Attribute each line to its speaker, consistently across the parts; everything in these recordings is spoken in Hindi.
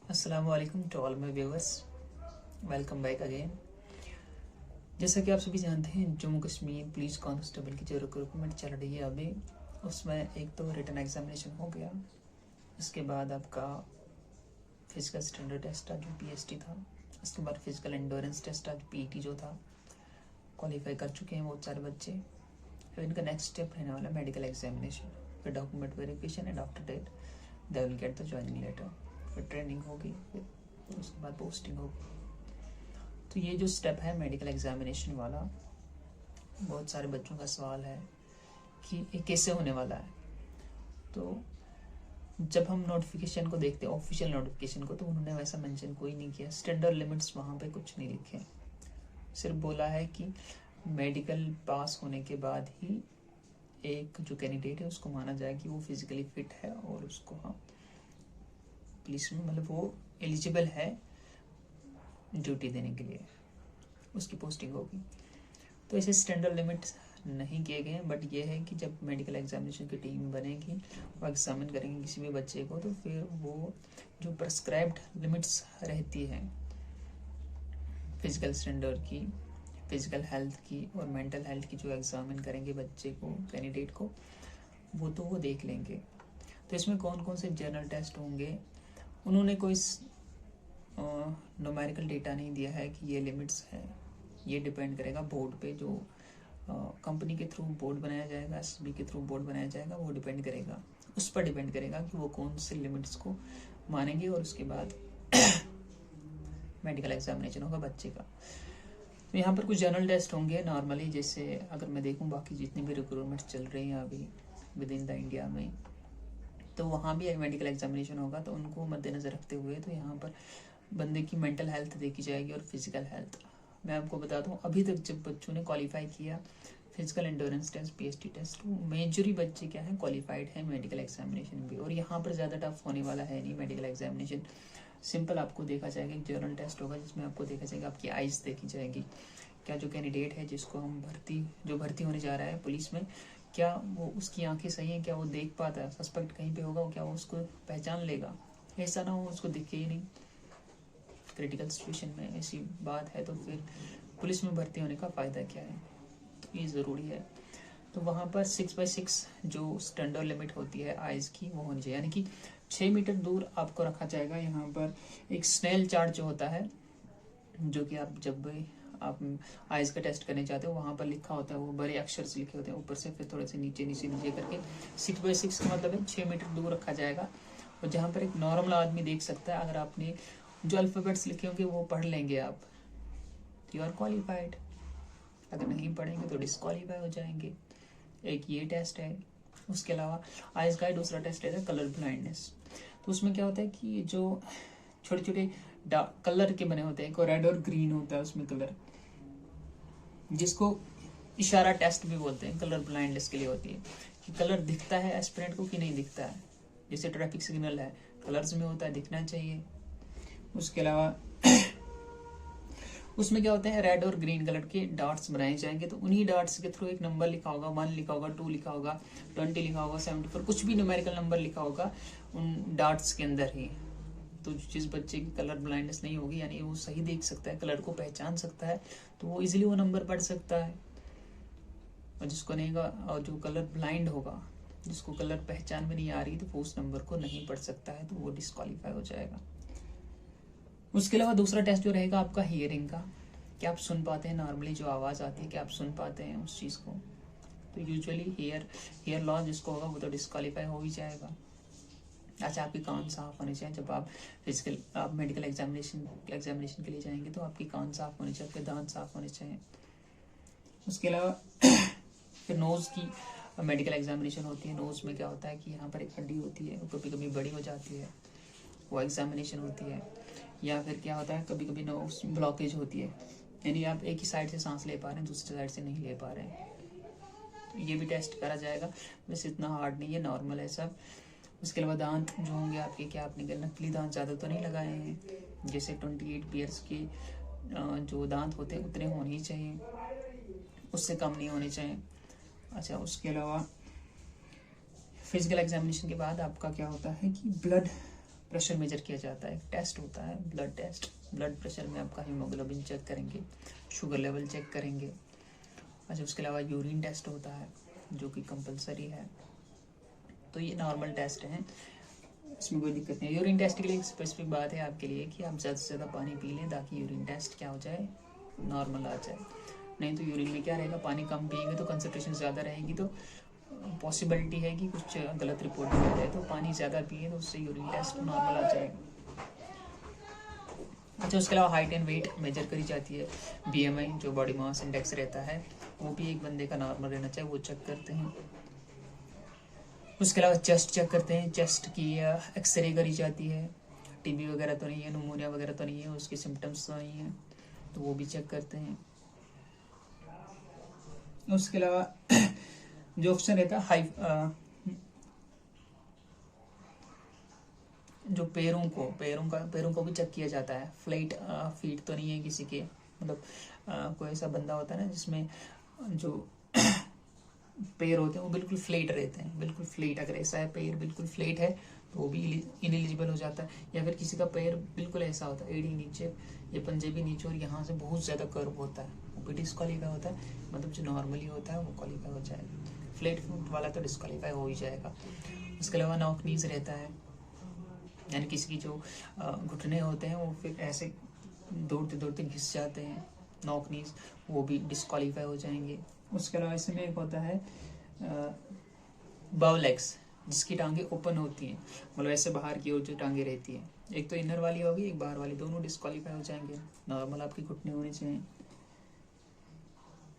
Speaker 1: अस्सलाम वालेकुम to all my viewers, welcome back again. जैसा कि आप सभी जानते हैं, जम्मू कश्मीर पुलिस कांस्टेबल की जो रिक्रूटमेंट चल रही है अभी, उसमें एक तो रिटन एग्जामिनेशन हो गया। उसके बाद आपका फिजिकल स्टैंडर्ड टेस्ट जो पीएसटी था, उसके बाद फिजिकल एंडोरेंस टेस्ट आज पीटी जो था, क्वालिफाई कर चुके हैं बहुत सारे बच्चे। फिर इनका नेक्स्ट स्टेप रहने वाला मेडिकल एग्जामिनेशन, फिर document verification and after that they will get the joining letter. फिर ट्रेनिंग होगी, फिर उसके बाद पोस्टिंग होगी। तो ये जो स्टेप है मेडिकल एग्जामिनेशन वाला, बहुत सारे बच्चों का सवाल है कि ये कैसे होने वाला है। तो जब हम नोटिफिकेशन को देखते हैं, ऑफिशियल नोटिफिकेशन को, तो उन्होंने वैसा मेंशन कोई नहीं किया। स्टैंडर्ड लिमिट्स वहाँ पे कुछ नहीं लिखे, सिर्फ बोला है कि मेडिकल पास होने के बाद ही एक जो कैंडिडेट है उसको माना जाए कि वो फिजिकली फिट है और उसको पुलिस में मतलब वो एलिजिबल है ड्यूटी देने के लिए, उसकी पोस्टिंग होगी। तो ऐसे स्टैंडर्ड लिमिट्स नहीं किए गए हैं, बट ये है कि जब मेडिकल एग्जामिनेशन की टीम बनेगी, वो एग्जामिन करेंगे किसी भी बच्चे को, तो फिर वो जो प्रेस्क्राइब्ड लिमिट्स रहती है फिजिकल स्टैंडर्ड की, फिजिकल हेल्थ की और मेंटल हेल्थ की, जो एग्जामिन करेंगे बच्चे को, कैंडिडेट को, वो तो वो देख लेंगे। तो इसमें कौन कौन से जर्नल टेस्ट होंगे, उन्होंने कोई न्यूमेरिकल डेटा नहीं दिया है कि ये लिमिट्स है। ये डिपेंड करेगा बोर्ड पे, जो कंपनी के थ्रू बोर्ड बनाया जाएगा, एसबी के थ्रू बोर्ड बनाया जाएगा, वो डिपेंड करेगा, उस पर डिपेंड करेगा कि वो कौन से लिमिट्स को मानेंगे। और उसके बाद मेडिकल एग्जामिनेशन होगा बच्चे का। तो यहाँ पर कुछ जनरल टेस्ट होंगे नॉर्मली, जैसे अगर मैं देखूँ बाकी जितनी भी रिक्रूटमेंट चल रही हैं अभी विद इन द इंडिया में, तो वहाँ भी मेडिकल एग्जामिनेशन होगा। तो उनको मद्देनज़र रखते हुए तो यहाँ पर बंदे की मेंटल हेल्थ देखी जाएगी और फिजिकल हेल्थ। मैं आपको बता दूं, अभी तक जब बच्चों ने क्वालिफाई किया physical endurance test, PST test, majority बच्चे क्या है क्वालिफाइड है मेडिकल एग्जामिनेशन भी। और यहाँ पर ज़्यादा टफ होने वाला है नहीं मेडिकल एग्जामिनेशन, सिंपल आपको देखा जाएगा। एक जर्नल टेस्ट होगा जिसमें आपको देखा जाएगा, आपकी आइज़ देखी जाएगी, क्या जो कैंडिडेट है जिसको हम भर्ती होने जा रहा है पुलिस में, क्या वो उसकी आंखें सही हैं, क्या वो देख पाता है, सस्पेक्ट कहीं पे होगा क्या वो उसको पहचान लेगा। ऐसा ना हो उसको दिखे ही नहीं क्रिटिकल सिचुएशन में, ऐसी बात है तो फिर पुलिस में भर्ती होने का फ़ायदा क्या है। तो ये ज़रूरी है। तो वहाँ पर 6x6 जो स्टैंडर्ड लिमिट होती है आइज़ की, वो होनी चाहिए, यानी कि 6 मीटर दूर आपको रखा जाएगा। यहाँ पर एक स्नेल चार्ट जो होता है, जो कि आप जब भी आप आइज़ का टेस्ट करने जाते हो वहाँ पर लिखा होता है, वो बड़े अक्षर से लिखे होते हैं ऊपर से, फिर थोड़े से नीचे नीचे नीचे करके 6x6 का मतलब है 6 मीटर दूर रखा जाएगा। और जहाँ पर एक नॉर्मल आदमी देख सकता है, अगर आपने जो अल्फ़ाबेट्स लिखे होंगे वो पढ़ लेंगे आप, यू आर क्वालिफाइड। अगर नहीं पढ़ेंगे तो डिस्क्वालीफाई हो जाएंगे। एक ये टेस्ट है। उसके अलावा आइज़ का दूसरा टेस्ट है कलर ब्लाइंडनेस। तो उसमें क्या होता है कि जो छोटे छोटे कलर के बने होते हैं, एक रेड और ग्रीन होता है उसमें कलर, जिसको इशारा टेस्ट भी बोलते हैं, कलर ब्लाइंडनेस के लिए होती है कि कलर दिखता है एस्पिरेंट को कि नहीं दिखता है। जैसे ट्रैफिक सिग्नल है, कलर्स में होता है, दिखना चाहिए। उसके अलावा उसमें क्या होते हैं, रेड और ग्रीन कलर के डॉट्स बनाए जाएंगे। तो उन्हीं डॉट्स के थ्रू एक नंबर लिखा होगा, 1 लिखा होगा, 2 लिखा होगा, 20 लिखा होगा, 74, कुछ भी न्यूमेरिकल नंबर लिखा होगा उन डॉट्स के अंदर ही। तो जिस बच्चे की कलर ब्लाइंडनेस नहीं होगी, यानी वो सही देख सकता है, कलर को पहचान सकता है, तो वो इजीली वो नंबर पढ़ सकता है। और जिसको नहीं, और जो कलर ब्लाइंड होगा, जिसको कलर पहचान में नहीं आ रही, तो वो उस नंबर को नहीं पढ़ सकता है, तो वो डिस्क्वालीफाई हो जाएगा। उसके अलावा दूसरा टेस्ट जो रहेगा आपका हियरिंग का, क्या आप सुन पाते हैं, नॉर्मली जो आवाज़ आती है क्या आप सुन पाते हैं उस चीज़ को। तो यूजुअली हेयर लॉस जिसको होगा वो तो डिस्क्वालीफाई हो ही जाएगा। अच्छा, आपके कान साफ होने चाहिए। जब आप मेडिकल एग्जामिनेशन के लिए जाएंगे तो आपके कान साफ होने चाहिए, आपके दांत साफ होने चाहिए। उसके अलावा फिर नोज़ की मेडिकल एग्जामिनेशन होती है। नोज़ में क्या होता है कि यहाँ पर एक हड्डी होती है, वो कभी कभी बड़ी हो जाती है, वो एग्जामिनेशन होती है। या फिर क्या होता है, कभी कभी नोज ब्लॉकेज होती है, यानी आप एक ही साइड से सांस ले पा रहे हैं, दूसरी साइड से नहीं ले पा रहे हैं, तो ये भी टेस्ट करा जाएगा। वैसे इतना हार्ड नहीं है, नॉर्मल है सब। उसके अलावा दांत जो होंगे आपके, क्या आपने नकली दांत ज़्यादा तो नहीं लगाए हैं, जैसे 28 पेयर्स के जो दांत होते हैं उतने होने ही चाहिए, उससे कम नहीं होने चाहिए। अच्छा, उसके अलावा फिजिकल एग्जामिनेशन के बाद आपका क्या होता है कि ब्लड प्रेशर मेजर किया जाता है, एक टेस्ट होता है ब्लड टेस्ट। ब्लड प्रेशर में आपका हीमोग्लोबिन चेक करेंगे, शुगर लेवल चेक करेंगे। अच्छा, उसके अलावा यूरिन टेस्ट होता है जो कि कंपलसरी है। तो ये नॉर्मल टेस्ट हैं, इसमें कोई दिक्कत नहीं है। यूरिन टेस्ट के लिए एक स्पेसिफिक बात है आपके लिए कि आप ज़्यादा से ज़्यादा पानी पी लें ताकि यूरिन टेस्ट क्या हो जाए, नॉर्मल आ जाए। नहीं तो यूरिन में क्या रहेगा, पानी कम पिएंगे तो कंसनट्रेशन ज़्यादा रहेगी, तो पॉसिबिलिटी है कि कुछ गलत रिपोर्ट आ जाए। तो पानी ज़्यादा पिए तो उससे यूरिन टेस्ट नॉर्मल आ जाएगा। अच्छा, उसके अलावा हाइट एंड वेट मेजर करी जाती है। BMI जो बॉडी मास इंडेक्स रहता है वो भी एक बंदे का नॉर्मल रहना चाहिए, वो चेक करते हैं। उसके अलावा चेस्ट चेक करते हैं, चेस्ट की एक्सरे करी जाती है, TB वगैरह तो नहीं है, न्यूमोनिया वगैरह तो नहीं है, उसके सिम्टम्स तो नहीं है, तो वो भी चेक करते हैं। उसके अलावा जो ऑप्शन रहता है जो पैरों को भी चेक किया जाता है। फ्लाइट फीट तो नहीं है किसी के, मतलब कोई ऐसा बंदा होता है ना जिसमें जो पैर होते हैं वो बिल्कुल फ्लेट रहते हैं, बिल्कुल फ्लेट। अगर ऐसा है पैर बिल्कुल फ्लेट है तो वो भी इनएलिजिबल हो जाता है। या फिर किसी का पैर बिल्कुल ऐसा होता है, एड़ी नीचे, ये पंजे भी नीचे और यहाँ से बहुत ज़्यादा कर्व होता है, वो भी डिस्क्वालीफाई होता है। मतलब जो नॉर्मली होता है वो क्वालिफाई हो जाएगा, फ्लेट फुट वाला तो डिस्क्वालीफाई हो ही जाएगा। उसके अलावा नॉक नीज रहता है, यानी किसी की जो घुटने होते हैं वो फिर ऐसे दौड़ते दौड़ते घिस जाते हैं, नॉक नीज, वो भी डिस्क्वालीफाई हो जाएंगे। उसके अलावा इसमें एक होता है बाउ लेग्स, जिसकी टांगे ओपन होती हैं, मतलब ऐसे बाहर की ओर जो टांगे रहती है, एक तो इनर वाली होगी एक बाहर वाली, दोनों डिस्क्वालीफाई हो जाएंगे। नॉर्मल आपके घुटने होने चाहिए।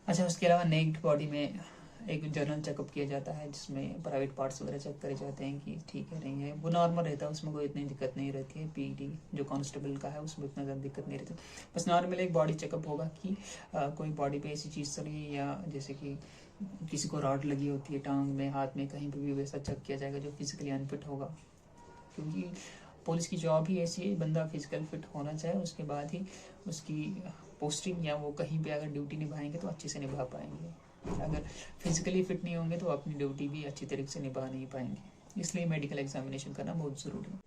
Speaker 1: अच्छा, उसके अलावा नेक्ड बॉडी में एक जनरल चेकअप किया जाता है जिसमें प्राइवेट पार्ट्स वगैरह चेक करे जाते हैं कि ठीक है नहीं है, वो नॉर्मल रहता है, उसमें कोई इतनी दिक्कत नहीं रहती है। PED जो कांस्टेबल का है उसमें इतना ज़्यादा दिक्कत नहीं रहती। बस नॉर्मल एक बॉडी चेकअप होगा कि कोई बॉडी पे ऐसी चीज़ तो नहीं है, या जैसे कि किसी को रॉड लगी होती है टांग में, हाथ में, कहीं पर भी वैसा चेक किया जाएगा जो फिजिकली अनफिट होगा। क्योंकि पुलिस की जॉब ही ऐसी है, बंदा फिजिकल फिट होना चाहिए, उसके बाद ही उसकी पोस्टिंग या वो कहीं पे अगर ड्यूटी निभाएंगे तो अच्छे से निभा पाएंगे। अगर फिजिकली फिट नहीं होंगे तो अपनी ड्यूटी भी अच्छी तरीके से निभा नहीं पाएंगे। इसलिए मेडिकल एग्जामिनेशन करना बहुत ज़रूरी है।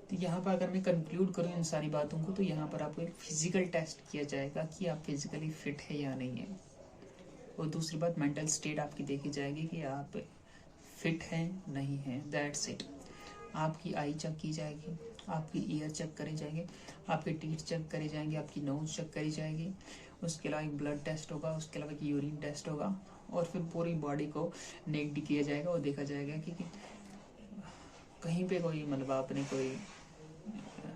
Speaker 1: तो यहाँ पर अगर मैं कंक्लूड करूँ इन सारी बातों को, तो यहाँ पर आपको एक फिजिकल टेस्ट किया जाएगा कि आप फिजिकली फिट है या नहीं है। और दूसरी बात, मेंटल स्टेट आपकी देखी जाएगी कि आप फिट हैं नहीं हैं, दैट्स इट। आपकी आई चेक की जाएगी, आपकी ईयर चेक करे जाएंगे, आपके टीथ चेक करे जाएंगे, आपकी नोज चेक करी जाएगी। उसके अलावा एक ब्लड टेस्ट होगा, उसके अलावा एक यूरिन टेस्ट होगा, और फिर पूरी बॉडी को नेक्ड किया जाएगा और देखा जाएगा कि कहीं पे कोई, मतलब आपने कोई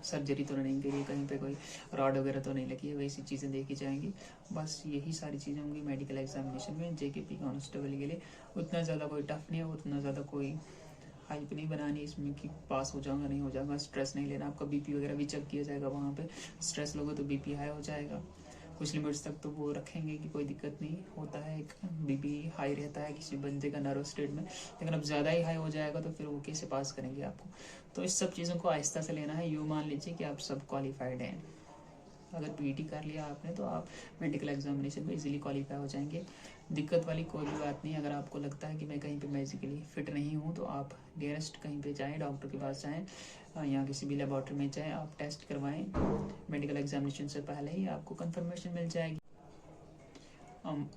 Speaker 1: सर्जरी तो नहीं करी, कहीं पे कोई रॉड वगैरह तो नहीं लगी है, वैसी चीज़ें देखी जाएंगी। बस यही सारी चीज़ें होंगी मेडिकल एग्जामिनेशन में। JKP कांस्टेबल के लिए उतना ज़्यादा कोई टफ नहीं है, उतना ज़्यादा कोई हाइप नहीं बनानी इसमें कि पास हो जाऊंगा नहीं हो जाऊंगा। स्ट्रेस नहीं लेना, आपका BP वगैरह भी चेक किया जाएगा वहाँ पे। स्ट्रेस लोगे तो BP हाई हो जाएगा। कुछ लिमिट्स तक तो वो रखेंगे कि कोई दिक्कत नहीं होता है, एक BP हाई रहता है किसी बंदे का नर्वस स्टेट में, लेकिन अब ज़्यादा ही हाई हो जाएगा तो फिर वो कैसे पास करेंगे आपको। तो इस सब चीज़ों को आहिस्ता से लेना है। यूँ मान लीजिए कि आप सब क्वालिफाइड हैं, अगर PET कर लिया आपने तो आप मेडिकल एग्जामिनेशन में इजीली क्वालिफाई हो जाएंगे। दिक्कत वाली कोई भी बात नहीं। अगर आपको लगता है कि मैं कहीं पे मेडिकली फिट नहीं हूँ तो आप नियरेस्ट कहीं पे जाएं, डॉक्टर के पास जाएं, या किसी भी लेबॉर्ट्री में जाएं, आप टेस्ट करवाएं। मेडिकल एग्जामिनेशन से पहले ही आपको कंफर्मेशन मिल जाएगी।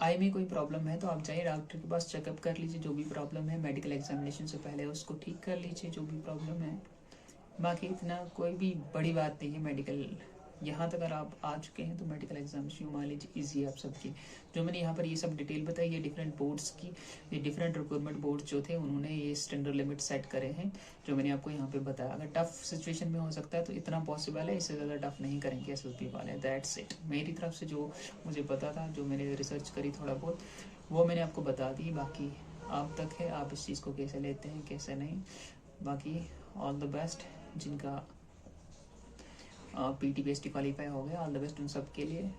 Speaker 1: आई में कोई प्रॉब्लम है तो आप जाइए डॉक्टर के पास, चेकअप कर लीजिए, जो भी प्रॉब्लम है मेडिकल एग्जामिनेशन से पहले उसको ठीक कर लीजिए, जो भी प्रॉब्लम है। बाकी इतना कोई भी बड़ी बात नहीं है। मेडिकल यहाँ तक अगर आप आ चुके हैं तो मेडिकल एग्जामिनेशन मान लीजिए ईजी है आप सबकी। जो मैंने यहाँ पर ये सब डिटेल बताई, ये डिफरेंट बोर्ड्स की, ये डिफरेंट रिक्रूटमेंट बोर्ड जो थे उन्होंने ये स्टैंडर्ड लिमिट सेट करे हैं जो मैंने आपको यहाँ पे बताया। अगर टफ सिचुएशन में हो सकता है तो इतना पॉसिबल है, इससे ज़्यादा टफ नहीं करेंगे SSB वाले। That's it. मेरी तरफ से जो मुझे पता था, जो मैंने रिसर्च करी थोड़ा बहुत, वो मैंने आपको बता दी। बाकी आप तक है, आप इस चीज़ को कैसे लेते हैं कैसे नहीं। बाकी ऑल द बेस्ट जिनका PT PST क्वालिफाई हो गया, ऑल द बेस्ट उन सब के लिए।